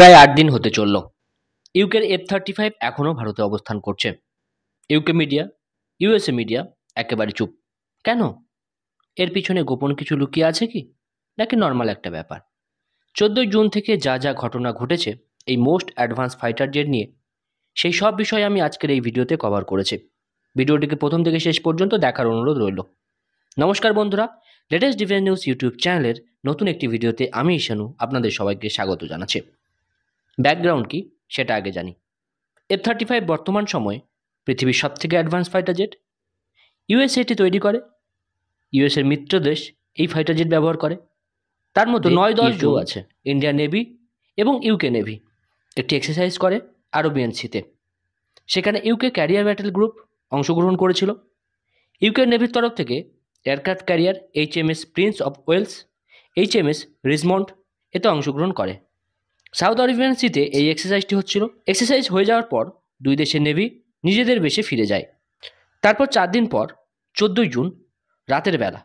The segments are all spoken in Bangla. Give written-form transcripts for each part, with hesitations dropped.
প্রায় ৮ দিন হতে চলল। ইউকের F-35 এখনও ভারতে অবস্থান করছে। ইউকে মিডিয়া, ইউএসএ মিডিয়া একেবারে চুপ। কেন? এর পিছনে গোপন কিছু লুকিয়ে আছে কি? নাকি নর্মাল একটা ব্যাপার? ১৪ জুন থেকে যা যা ঘটনা ঘটেছে এই মোস্ট অ্যাডভান্স ফাইটার জেট নিয়ে, সেই সব বিষয় আমি আজকের এই ভিডিওতে কভার করেছি। ভিডিওটিকে প্রথম থেকে শেষ পর্যন্ত দেখার অনুরোধ রইল। নমস্কার বন্ধুরা, লেটেস্ট ডিফেন্স নিউজ ইউটিউব চ্যানেলের নতুন একটি ভিডিওতে আমি ঈশানু আপনাদের সবাইকে স্বাগত জানাচ্ছি। ব্যাকগ্রাউন্ড কি সেটা আগে জানি। F-35 বর্তমান সময়ে পৃথিবীর সবথেকে অ্যাডভান্স ফাইটার জেট। ইউএসএ এটি তৈরি করে। ইউএসএর মিত্র দেশ এই ফাইটার জেট ব্যবহার করে। তার মধ্যে ৯-১০ জন আছে ইন্ডিয়ান নেভি এবং ইউকে নেভি একটি এক্সারসাইজ করে আরবিয়ান সিতে। সেখানে ইউকে ক্যারিয়ার ব্যাটেল গ্রুপ অংশগ্রহণ করেছিল। ইউকে নেভির তরফ থেকে aircraft carrier HMS Prince of Wales, HMS Richmond এতে অংশগ্রহণ করে। সাউথ আরবিয়ান সিতে এই এক্সারসাইজটি হচ্ছিল। এক্সারসাইজ হয়ে যাওয়ার পর দুই দেশের নেভি নিজেদের বেশে ফিরে যায়। তারপর ৪ দিন পর ১৪ জুন রাতের বেলা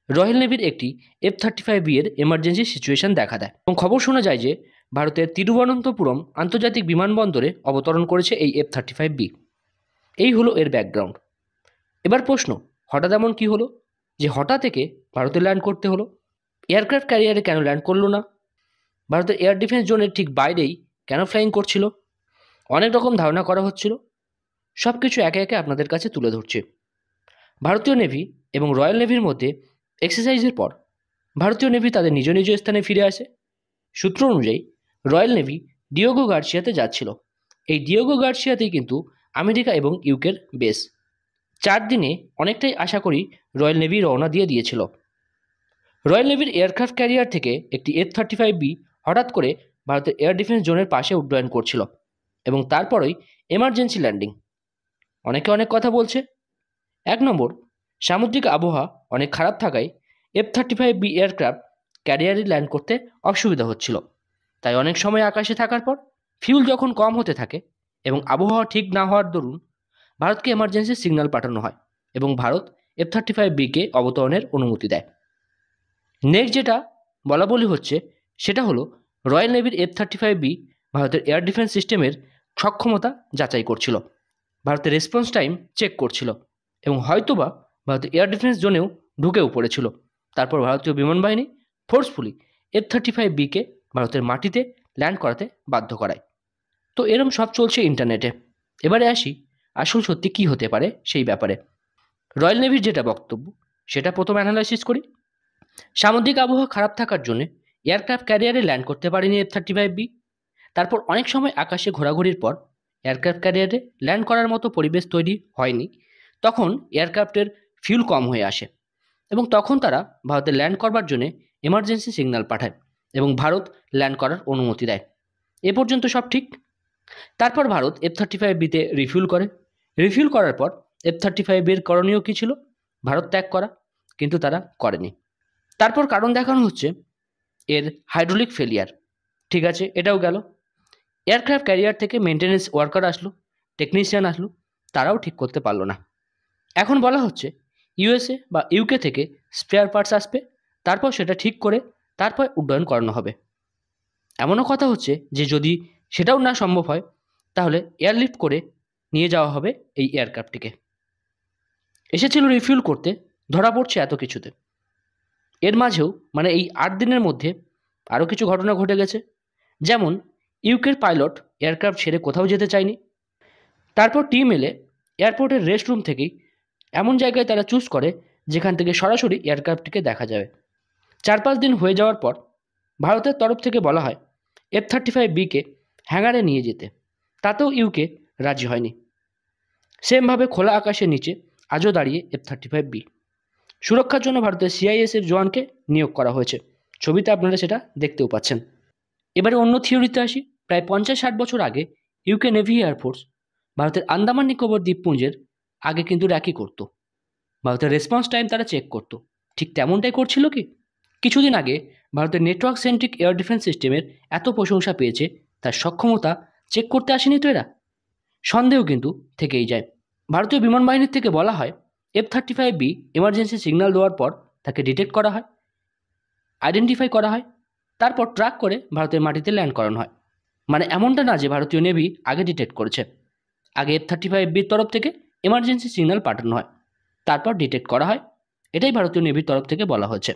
রয়্যাল নেভির একটি F-35B এর এমার্জেন্সি সিচুয়েশন দেখা দেয় এবং খবর শোনা যায় যে ভারতের তিরুবনন্তপুরম আন্তর্জাতিক বিমানবন্দরে অবতরণ করেছে এই F-35B। এই হলো এর ব্যাকগ্রাউন্ড। এবার প্রশ্ন, হঠাৎ এমন কী হলো যে হঠাৎ থেকে ভারতে ল্যান্ড করতে হলো? এয়ারক্রাফট ক্যারিয়ারে কেন ল্যান্ড করলো না? ভারতের এয়ার ডিফেন্স জোনের ঠিক বাইরেই কেন ফ্লাইং করছিল? অনেক রকম ধারণা করা হচ্ছিল। সব কিছু একে একে আপনাদের কাছে তুলে ধরছে। ভারতীয় নেভি এবং রয়্যাল নেভির মধ্যে এক্সারসাইজের পর ভারতীয় নেভি তাদের নিজ নিজ স্থানে ফিরে আসে। সূত্র অনুযায়ী রয়্যাল নেভি ডিয়েগো গার্সিয়াতে যাচ্ছিল। এই ডিয়েগো গার্সিয়াতেই কিন্তু আমেরিকা এবং ইউকের বেস। ৪ দিনে অনেকটাই আশা করি রয়্যাল নেভি রওনা দিয়েছিল। রয়্যাল নেভির এয়ারক্রাফট ক্যারিয়ার থেকে একটি F-35B হঠাৎ করে ভারতের এয়ার ডিফেন্স জোনের পাশে উড্ডয়ন করছিল এবং তারপরেই এমার্জেন্সি ল্যান্ডিং। অনেকে অনেক কথা বলছে। ১ নম্বর, সামুদ্রিক আবহাওয়া অনেক খারাপ থাকায় F-35B এয়ারক্রাফট ক্যারিয়ারে ল্যান্ড করতে অসুবিধা হচ্ছিল। তাই অনেক সময় আকাশে থাকার পর ফিউল যখন কম হতে থাকে এবং আবহাওয়া ঠিক না হওয়ার দরুন ভারতকে এমার্জেন্সি সিগন্যাল পাঠানো হয় এবং ভারত F-35Bকে অবতরণের অনুমতি দেয়। নেক্সট যেটা বলা বলি হচ্ছে সেটা হলো রয়্যাল নেভির F-35B ভারতের এয়ার ডিফেন্স সিস্টেমের সক্ষমতা যাচাই করছিল, ভারতের রেসপন্স টাইম চেক করছিল এবং হয়তোবা ভারতের এয়ার ডিফেন্স জোনেও ঢুকেও পড়েছিল। তারপর ভারতীয় বিমান বাহিনী ফোর্সফুলি F-35Bকে ভারতের মাটিতে ল্যান্ড করাতে বাধ্য করায়। তো এরম সব চলছে ইন্টারনেটে। এবারে আসি আসল সত্যি কী হতে পারে সেই ব্যাপারে। রয়্যাল নেভির যেটা বক্তব্য সেটা প্রথম অ্যানালাইসিস করি। সামুদ্রিক আবহাওয়া খারাপ থাকার জন্য এয়ারক্রাফট ক্যারিয়ারে ল্যান্ড করতে পারেনি F-35B। তারপর অনেক সময় আকাশে ঘোরাঘুরির পর এয়ারক্রাফট ক্যারিয়ারে ল্যান্ড করার মতো পরিবেশ তৈরি হয়নি। তখন এয়ারক্রাফটের ফিউল কম হয়ে আসে এবং তখন তারা ভারতে ল্যান্ড করবার জন্য এমার্জেন্সি সিগন্যাল পাঠায় এবং ভারত ল্যান্ড করার অনুমতি দেয়। এ পর্যন্ত সব ঠিক। তারপর ভারত F-35Bতে রিফিউল করে। রিফিউল করার পর F-35Bর করণীয় কী ছিল? ভারত ত্যাগ করা, কিন্তু তারা করেনি। তারপর কারণ দেখানো হচ্ছে এর হাইড্রোলিক ফেলিয়ার। ঠিক আছে, এটাও গেল। এয়ারক্রাফট ক্যারিয়ার থেকে মেনটেন্যান্স ওয়ার্কার আসলো, টেকনিশিয়ান আসলো, তারাও ঠিক করতে পারলো না। এখন বলা হচ্ছে ইউএসএ বা ইউকে থেকে স্পেয়ার পার্টস আসবে, তারপর সেটা ঠিক করে তারপর উড্ডয়ন করানো হবে। এমনও কথা হচ্ছে যে যদি সেটাও না সম্ভব হয় তাহলে এয়ারলিফট করে নিয়ে যাওয়া হবে এই এয়ারক্রাফটটিকে। এসেছিল রিফিউল করতে, ধরা পড়ছে এত কিছুতে। এর মাঝেও মানে এই ৮ দিনের মধ্যে আরও কিছু ঘটনা ঘটে গেছে। যেমন ইউকের পাইলট এয়ারক্রাফট ছেড়ে কোথাও যেতে চায়নি। তারপর টিম এলে এয়ারপোর্টের রেস্ট রুম থেকেই এমন জায়গায় তারা চুজ করে যেখান থেকে সরাসরি এয়ারক্রাফটটিকে দেখা যাবে। ৪-৫ দিন হয়ে যাওয়ার পর ভারতের তরফ থেকে বলা হয় F-35Bকে হ্যাঙ্গারে নিয়ে যেতে, তাতেও ইউকে রাজি হয়নি। সেমভাবে খোলা আকাশের নিচে আজও দাঁড়িয়ে F-35B। সুরক্ষার জন্য ভারতের CISএর জওয়ানকে নিয়োগ করা হয়েছে। ছবিতে আপনারা সেটা দেখতেও পাচ্ছেন। এবারে অন্য থিওরিতে আসি। প্রায় ৫০-৬০ বছর আগে ইউকে নেভি এয়ারফোর্স ভারতের আন্দামান নিকোবর দ্বীপপুঞ্জের আগে কিন্তু র্যাকি করতো। ভারতের রেসপন্স টাইম তারা চেক করতো। ঠিক তেমনটাই করছিল কি? কিছুদিন আগে ভারতের নেটওয়ার্ক সেন্ট্রিক এয়ার ডিফেন্স সিস্টেমের এত প্রশংসা পেয়েছে, তার সক্ষমতা চেক করতে আসেনি তো এরা? সন্দেহ কিন্তু থেকেই যায়। ভারতীয় বিমান বাহিনীর থেকে বলা হয় F-35B এমার্জেন্সি সিগন্যাল দেওয়ার পর তাকে ডিটেক্ট করা হয়, আইডেন্টিফাই করা হয়, তারপর ট্র্যাক করে ভারতের মাটিতে ল্যান্ড করানো হয়। মানে এমনটা না যে ভারতীয় নেভি আগে ডিটেক্ট করেছে। আগে F-35Bর তরফ থেকে এমার্জেন্সি সিগন্যাল পাঠানো হয়, তারপর ডিটেক্ট করা হয়। এটাই ভারতীয় নেভির তরফ থেকে বলা হয়েছে।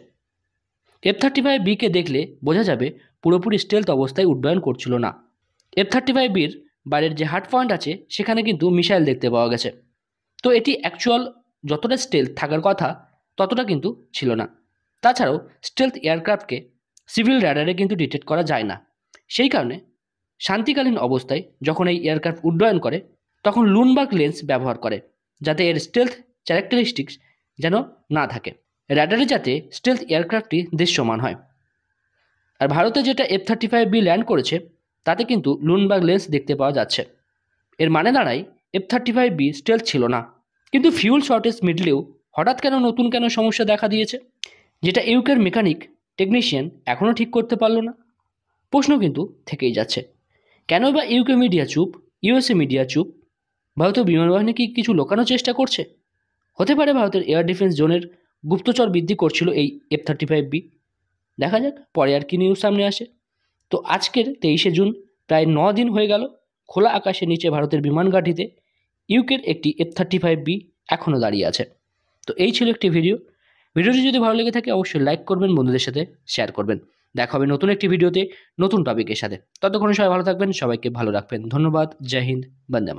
F-35Bকে দেখলে বোঝা যাবে পুরোপুরি স্টেলথ অবস্থায় উড্ডয়ন করছিল না। F-35Bর বাইরের যে হার্ড পয়েন্ট আছে সেখানে কিন্তু মিসাইল দেখতে পাওয়া গেছে। তো এটি অ্যাকচুয়াল যতটা স্টেলথ থাকার কথা ততটা কিন্তু ছিল না। তাছাড়াও স্টেলথ এয়ারক্রাফটকে সিভিল র্যাডারে কিন্তু ডিটেক্ট করা যায় না। সেই কারণে শান্তিকালীন অবস্থায় যখন এই এয়ারক্রাফট উড্ডয়ন করে তখন লুনবার্গ লেন্স ব্যবহার করে, যাতে এর স্টেলথ ক্যারেক্টারিস্টিক্স যেন না থাকে, র্যাডারে যাতে স্টেলথ এয়ারক্রাফটটি দৃশ্যমান হয়। আর ভারতে যেটা F-35B ল্যান্ড করেছে তাতে কিন্তু লুনবার্গ লেন্স দেখতে পাওয়া যাচ্ছে। এর মানে দাঁড়ায় F-35B স্টেলথ ছিল না। কিন্তু ফিউল শর্টেজ মিটলেও হঠাৎ কেন সমস্যা দেখা দিয়েছে, যেটা ইউকের মেকানিক টেকনিশিয়ান এখনও ঠিক করতে পারলো না। প্রশ্ন কিন্তু থেকেই যাচ্ছে, কেন বা ইউকে মিডিয়া চুপ, ইউএসএ মিডিয়া চুপ? ভারতীয় বিমান বাহিনী কি কিছু লুকানোর চেষ্টা করছে? হতে পারে ভারতের এয়ার ডিফেন্স জোনের গুপ্তচর বৃদ্ধি করছিল এই F-35B। দেখা যাক পরে আর কি নিউজ সামনে আসে। তো আজকের 23শে জুন, প্রায় 9 দিন হয়ে গেল খোলা আকাশের নিচে ভারতের বিমান ঘাঁটিতে ইউকের একটি F-35B এখনও দাঁড়িয়ে আছে। তো এই ছিল একটি ভিডিওটি যদি ভালো লেগে থাকে অবশ্যই লাইক করবেন, বন্ধুদের সাথে শেয়ার করবেন। দেখা হবে নতুন একটি ভিডিওতে নতুন টপিকের সাথে। ততক্ষণে সবাই ভালো থাকবেন, সবাইকে ভালো রাখবেন। ধন্যবাদ। জয় হিন্দ। বন্দে মাতরম।